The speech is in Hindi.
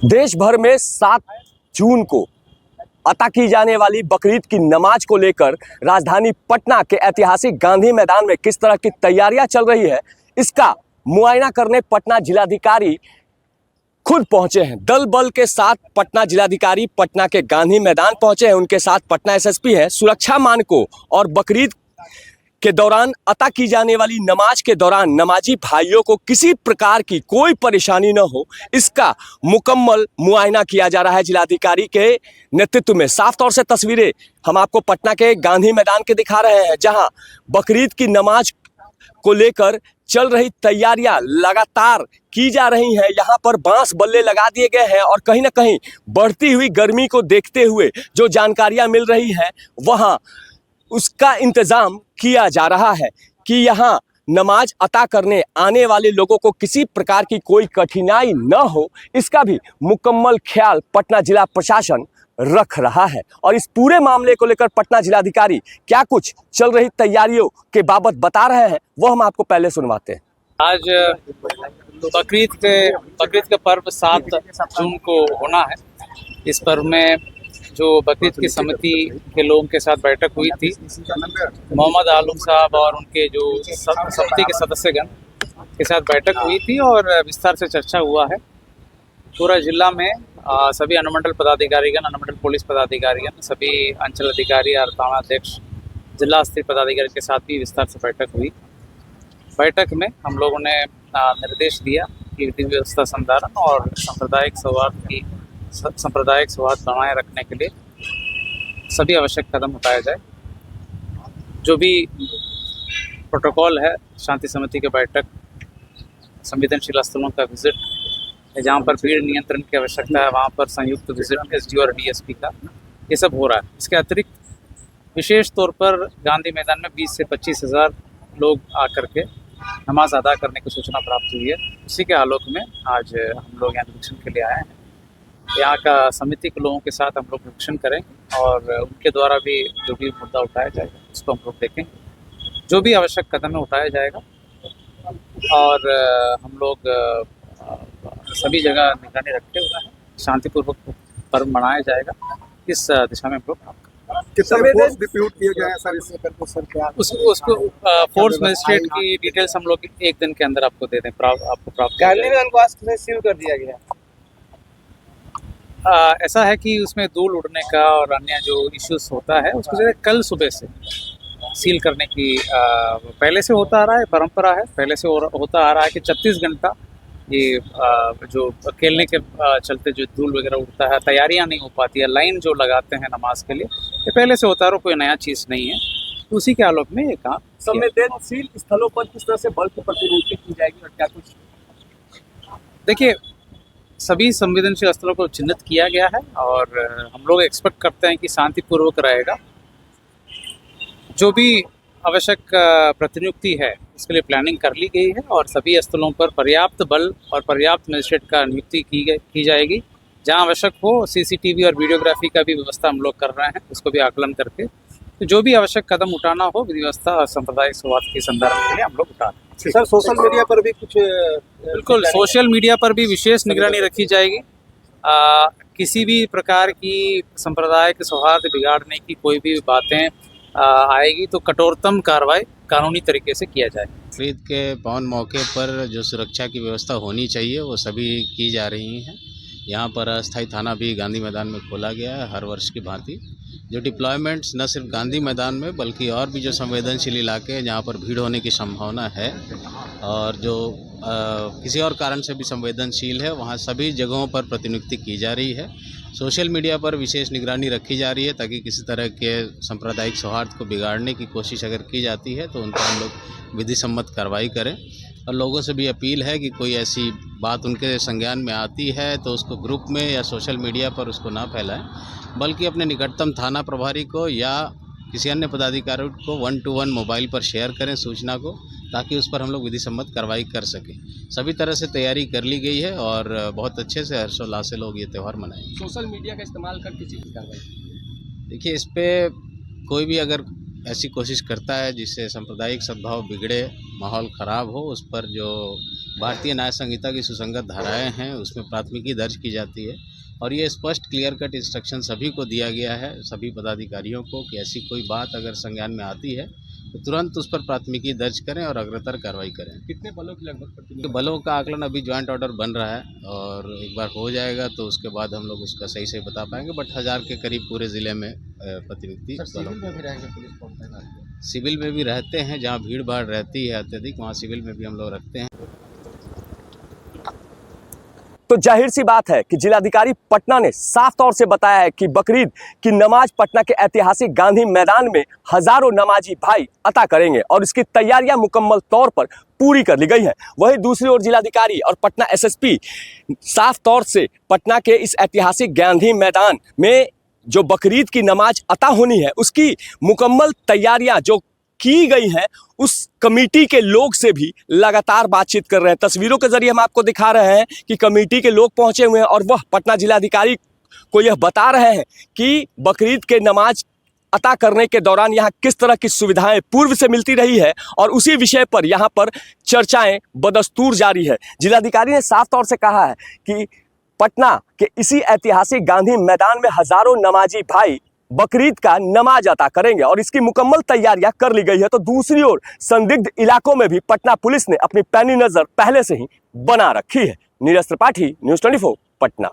देश भर में 7 जून को अता की जाने वाली बकरीद की नमाज को लेकर राजधानी पटना के ऐतिहासिक गांधी मैदान में किस तरह की तैयारियां चल रही है, इसका मुआयना करने पटना जिलाधिकारी खुद पहुंचे हैं। दल बल के साथ पटना जिलाधिकारी पटना के गांधी मैदान पहुंचे हैं। उनके साथ पटना एसएसपी है। सुरक्षा मानकों और बकरीद के दौरान अता की जाने वाली नमाज के दौरान नमाजी भाइयों को किसी प्रकार की कोई परेशानी न हो, इसका मुकम्मल मुआयना किया जा रहा है जिलाधिकारी के नेतृत्व में। साफ तौर से तस्वीरें हम आपको पटना के गांधी मैदान के दिखा रहे हैं, जहां बकरीद की नमाज को लेकर चल रही तैयारियां लगातार की जा रही हैं। यहां पर बांस बल्ले लगा दिए गए हैं और कहीं ना कहीं बढ़ती हुई गर्मी को देखते हुए जो जानकारियां मिल रही हैं, वहां उसका इंतजाम किया जा रहा है कि यहाँ नमाज अता करने आने वाले लोगों को किसी प्रकार की कोई कठिनाई न हो, इसका भी मुकम्मल ख्याल पटना जिला प्रशासन रख रहा है। और इस पूरे मामले को लेकर पटना जिलाधिकारी क्या कुछ चल रही तैयारियों के बाबत बता रहे हैं, वो हम आपको पहले सुनवाते हैं। आज बकरीद का पर्व 7 जून को होना है। इस पर्व में जो बकरीद की समिति के लोगों के साथ बैठक हुई थी, मोहम्मद आलम साहब और उनके जो समिति के सदस्यगण के साथ बैठक हुई थी और विस्तार से चर्चा हुआ है। पूरा जिला में सभी अनुमंडल पदाधिकारीगण, अनुमंडल पुलिस पदाधिकारीगण, सभी अंचल अधिकारी और थानाध्यक्ष, जिला स्तरीय पदाधिकारी के साथ भी विस्तार से बैठक हुई। बैठक में हम लोगों ने निर्देश दिया कि विधि व्यवस्था संधारण और सांप्रदायिक सौहार्द बनाए रखने के लिए सभी आवश्यक कदम उठाया जाए। जो भी प्रोटोकॉल है, शांति समिति की बैठक, संवेदनशील स्थलों का विजिट, जहाँ पर भीड़ नियंत्रण की आवश्यकता है वहाँ पर संयुक्त विजिट एसडी और डीएसपी का, ये सब हो रहा है। इसके अतिरिक्त विशेष तौर पर गांधी मैदान में 20 से 25 हज़ार लोग आकर के नमाज अदा करने की सूचना प्राप्त हुई है। उसी के आलोक में आज हम लोग यहाँ निरीक्षण के लिए आए हैं। यहाँ का समिति के लोगों के साथ हम लोग निरीक्षण करेंगे और उनके द्वारा भी जो भी मुद्दा उठाया जाएगा उसको हम लोग देखेंगे। जो भी आवश्यक कदम है उठाया जाएगा और हम लोग सभी जगह निगरानी रखते हुए शांतिपूर्वक पर्व मनाया जाएगा। इस दिशा में हम लोग काम करेंगे। कितना फोर्स डिप्यूट किया गया है सर इससे करके सर क्या उसको फोर्स मजिस्ट्रेट की डिटेल्स हम लोग एक दिन के अंदर आपको दे दें, आपको प्राप्त गांधी मैदान को आज से सील कर दिया गया है। ऐसा है कि उसमें धूल उड़ने का और अन्य जो इश्यूज होता है उसको जो कल सुबह से सील करने की पहले से होता आ रहा है, परंपरा है, पहले से होता आ रहा है कि 36 घंटा ये जो खेलने के चलते जो धूल वगैरह उड़ता है, तैयारियां नहीं हो पाती है, लाइन जो लगाते हैं नमाज के लिए, ये पहले से होता रहा, कोई नया चीज़ नहीं है। उसी के आलोक में ये काम संवेदनशील स्थलों पर किस तरह से बल की प्रतिनियुक्ति की जाएगी और क्या कुछ? देखिए, सभी संवेदनशील स्थलों को चिन्हित किया गया है और हम लोग एक्सपेक्ट करते हैं कि शांतिपूर्वक रहेगा। जो भी आवश्यक प्रतिनियुक्ति है इसके लिए प्लानिंग कर ली गई है और सभी स्थलों पर पर्याप्त बल और पर्याप्त मजिस्ट्रेट का नियुक्ति की जाएगी। जहां आवश्यक हो सीसीटीवी और वीडियोग्राफी का भी व्यवस्था हम लोग कर रहे हैं, उसको भी आकलन करके तो जो भी आवश्यक कदम उठाना हो विधि व्यवस्था और सांप्रदायिक सौहार्द के संदर्भ के लिए हम लोग उठा रहे हैं। सर सोशल मीडिया पर भी कुछ बिल्कुल, सोशल मीडिया पर भी विशेष निगरानी रखी जाएगी। किसी भी प्रकार की सांप्रदायिक सौहार्द बिगाड़ने की कोई भी बातें आएगी तो कठोरतम कार्रवाई कानूनी तरीके से किया जाए। बकरीद के पावन मौके पर जो सुरक्षा की व्यवस्था होनी चाहिए वो सभी की जा रही हैं। यहाँ पर अस्थायी थाना भी गांधी मैदान में खोला गया है हर वर्ष की भांति। जो डिप्लॉयमेंट्स न सिर्फ गांधी मैदान में बल्कि और भी जो संवेदनशील इलाके हैं जहाँ पर भीड़ होने की संभावना है और जो किसी और कारण से भी संवेदनशील है, वहाँ सभी जगहों पर प्रतिनियुक्ति की जा रही है। सोशल मीडिया पर विशेष निगरानी रखी जा रही है ताकि किसी तरह के सांप्रदायिक सौहार्द को बिगाड़ने की कोशिश अगर की जाती है तो उन पर हम लोग विधि सम्मत कार्रवाई करें। और लोगों से भी अपील है कि कोई ऐसी बात उनके संज्ञान में आती है तो उसको ग्रुप में या सोशल मीडिया पर उसको ना फैलाएं, बल्कि अपने निकटतम थाना प्रभारी को या किसी अन्य पदाधिकारी को 1-to-1 मोबाइल पर शेयर करें सूचना को, ताकि उस पर हम लोग विधि सम्मत कार्रवाई कर सकें। सभी तरह से तैयारी कर ली गई है और बहुत अच्छे से हर्षोल्लास से लोग ये त्यौहार मनाएंगे। सोशल मीडिया का इस्तेमाल कर किसी की कार्रवाई? देखिए, इस पर कोई भी अगर ऐसी कोशिश करता है जिससे सांप्रदायिक सद्भाव बिगड़े, माहौल ख़राब हो, उस पर जो भारतीय न्याय संहिता की सुसंगत धाराएं हैं, उसमें प्राथमिकी दर्ज की जाती है और ये स्पष्ट क्लियर कट इंस्ट्रक्शन सभी को दिया गया है, सभी पदाधिकारियों को, कि ऐसी कोई बात अगर संज्ञान में आती है तो तुरंत उस पर प्राथमिकी दर्ज करें और अग्रतर कार्रवाई करें। कितने बलों की लगभग तो बलों का आकलन अभी ज्वाइंट ऑर्डर बन रहा है और एक बार हो जाएगा तो उसके बाद हम लोग उसका सही से बता पाएंगे, बट 1000 के करीब पूरे ज़िले में प्रतिनिधि बलों में भी रहेंगे पुलिस फोर्स? सिविल में भी रहते हैं, जहाँ भीड़ भाड़ रहती है अत्यधिक वहाँ सिविल में भी हम लोग रखते हैं। तो जाहिर सी बात है कि जिलाधिकारी पटना ने साफ तौर से बताया है कि बकरीद की नमाज पटना के ऐतिहासिक गांधी मैदान में हजारों नमाजी भाई अता करेंगे और इसकी तैयारियां मुकम्मल तौर पर पूरी कर ली गई है। वहीं दूसरी ओर जिलाधिकारी और पटना एसएसपी साफ तौर से पटना के इस ऐतिहासिक गांधी मैदान में जो बकरीद की नमाज अता होनी है उसकी मुकम्मल तैयारियां जो की गई हैं उस कमेटी के लोग से भी लगातार बातचीत कर रहे हैं। तस्वीरों के जरिए हम आपको दिखा रहे हैं कि कमेटी के लोग पहुंचे हुए हैं और वह पटना जिलाधिकारी को यह बता रहे हैं कि बकरीद के नमाज अता करने के दौरान यहाँ किस तरह की सुविधाएं पूर्व से मिलती रही है और उसी विषय पर यहाँ पर चर्चाएं बदस्तूर जारी है। जिलाधिकारी ने साफ तौर से कहा है कि पटना के इसी ऐतिहासिक गांधी मैदान में हजारों नमाजी भाई बकरीद का नमाज अता करेंगे और इसकी मुकम्मल तैयारियां कर ली गई है। तो दूसरी ओर संदिग्ध इलाकों में भी पटना पुलिस ने अपनी पैनी नजर पहले से ही बना रखी है। नीरज त्रिपाठी, न्यूज़ 24, पटना।